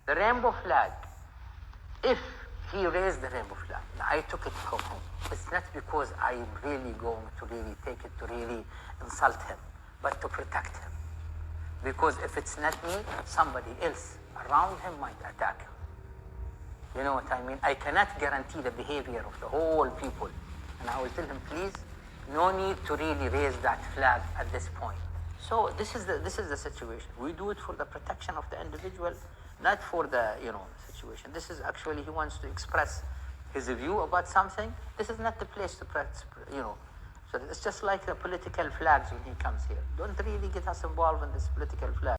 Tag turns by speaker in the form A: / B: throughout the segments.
A: The rainbow flag, if he raised the rainbow flag, I took it from him. It's not because I'm really going to really take it to really insult him, but to protect him. Because if it's not me, somebody else around him might attack him. You know what I mean? I cannot guarantee the behavior of the whole people. And I will tell him, please, no need to really raise that flag at this point. So this is the situation. We do it for the protection of the individual, not for the situation. This is actually, he wants to express his view about something. This is not the place to So it's just like the political flags when he comes here. Don't really get us involved in this political flag.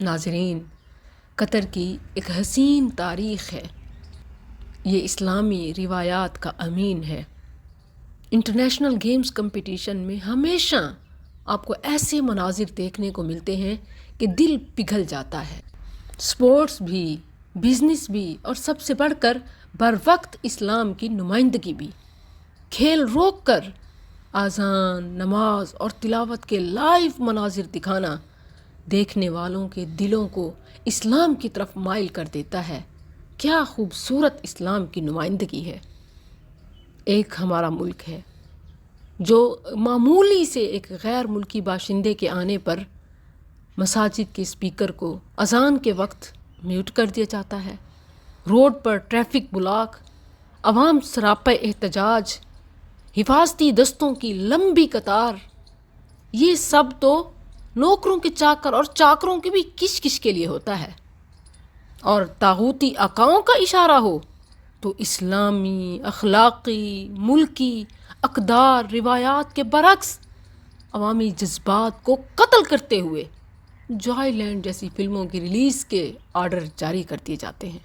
B: ناظرین، قطر کی ایک حسین تاریخ ہے، یہ اسلامی روایات کا امین ہے۔ انٹرنیشنل گیمز کمپٹیشن میں ہمیشہ آپ کو ایسے مناظر دیکھنے کو ملتے ہیں کہ دل پگھل جاتا ہے۔ سپورٹس بھی، بزنس بھی، اور سب سے بڑھ کر بر وقت اسلام کی نمائندگی بھی۔ کھیل روک کر اذان، نماز اور تلاوت کے لائیو مناظر دکھانا دیکھنے والوں کے دلوں کو اسلام کی طرف مائل کر دیتا ہے۔ کیا خوبصورت اسلام کی نمائندگی ہے۔ ایک ہمارا ملک ہے جو معمولی سے ایک غیر ملکی باشندے کے آنے پر مساجد کے اسپیکر کو اذان کے وقت میوٹ کر دیا جاتا ہے، روڈ پر ٹریفک بلاک، عوام سراپے احتجاج، حفاظتی دستوں کی لمبی قطار، یہ سب تو نوکروں کے چاکر اور چاکروں کے بھی کش کش کے لیے ہوتا ہے۔ اور طاغوتی آقاؤں کا اشارہ ہو تو اسلامی، اخلاقی، ملکی اقدار، روایات کے برعکس عوامی جذبات کو قتل کرتے ہوئے جوائے لینڈ جیسی فلموں کی ریلیز کے آرڈر جاری کر دیے جاتے ہیں،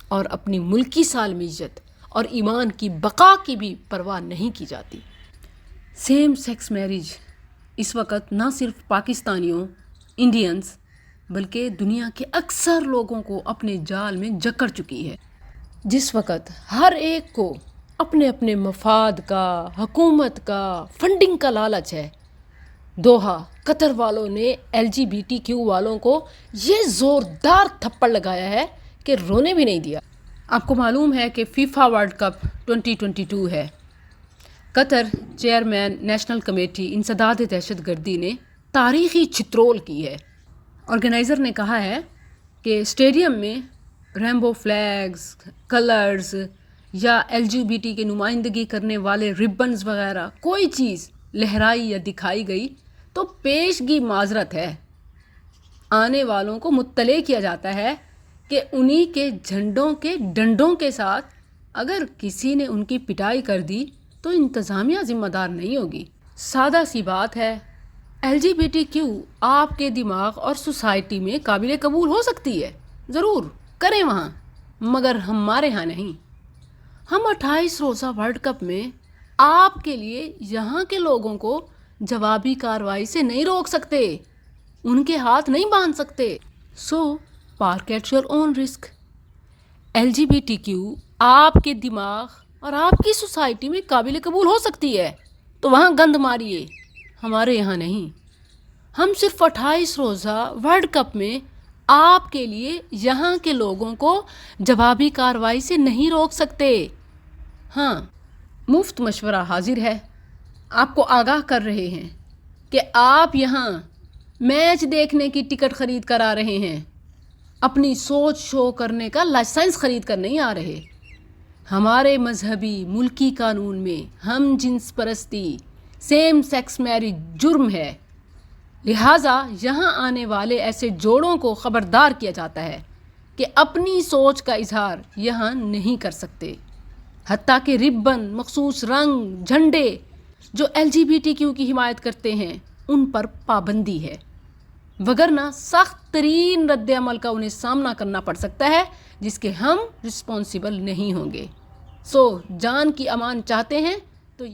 B: اور اپنی ملکی سالمیت اور ایمان کی بقا کی بھی پرواہ نہیں کی جاتی۔ سیم سیکس میرج اس وقت نہ صرف پاکستانیوں، انڈینز، بلکہ دنیا کے اکثر لوگوں کو اپنے جال میں جکڑ چکی ہے۔ جس وقت ہر ایک کو اپنے اپنے مفاد کا، حکومت کا، فنڈنگ کا لالچ ہے، دوحہ قطر والوں نے LGBTQ والوں کو یہ زوردار تھپڑ لگایا ہے کہ رونے بھی نہیں دیا۔ آپ کو معلوم ہے کہ فیفا ورلڈ کپ 2022 ہے۔ قطر چیئرمین نیشنل کمیٹی انسداد دہشت گردی نے تاریخی چھترول کی ہے۔ آرگنائزر نے کہا ہے کہ اسٹیڈیم میں رینبو فلیگز، کلرز یا LGBT کی نمائندگی کرنے والے ربنز وغیرہ کوئی چیز لہرائی یا دکھائی گئی تو پیشگی معذرت ہے۔ آنے والوں کو مطلع کیا جاتا ہے کہ انہی کے جھنڈوں کے ڈنڈوں کے ساتھ اگر کسی نے ان کی پٹائی کر دی تو انتظامیہ ذمہ دار نہیں ہوگی۔ سادہ سی بات ہے، LGBTQ آپ کے دماغ اور سوسائٹی میں قابل قبول ہو سکتی ہے، ضرور کریں وہاں، مگر ہمارے ہاں نہیں۔ ہم 28 روزہ ورلڈ کپ میں آپ کے لیے یہاں کے لوگوں کو جوابی کارروائی سے نہیں روک سکتے، ان کے ہاتھ نہیں باندھ سکتے۔ So park at your own risk. LGBTQ آپ کے دماغ اور آپ کی سوسائٹی میں قابل قبول ہو سکتی ہے تو وہاں گند ماریے، ہمارے یہاں نہیں۔ ہم صرف 28 روزہ ورلڈ کپ میں آپ کے لیے یہاں کے لوگوں کو جوابی کارروائی سے نہیں روک سکتے۔ ہاں، مفت مشورہ حاضر ہے، آپ کو آگاہ کر رہے ہیں کہ آپ یہاں میچ دیکھنے کی ٹکٹ خرید کر آ رہے ہیں، اپنی سوچ شو کرنے کا لائسنس خرید کر نہیں آ رہے۔ ہمارے مذہبی ملکی قانون میں ہم جنس پرستی، سیم سیکس میرج جرم ہے، لہٰذا یہاں آنے والے ایسے جوڑوں کو خبردار کیا جاتا ہے کہ اپنی سوچ کا اظہار یہاں نہیں کر سکتے، حتیٰ کہ ربن، مخصوص رنگ، جھنڈے جو LGBTQ کی حمایت کرتے ہیں ان پر پابندی ہے، وگرنہ سخت ترین رد عمل کا انہیں سامنا کرنا پڑ سکتا ہے جس کے ہم رسپانسیبل نہیں ہوں گے۔ سو جان کی امان چاہتے ہیں تو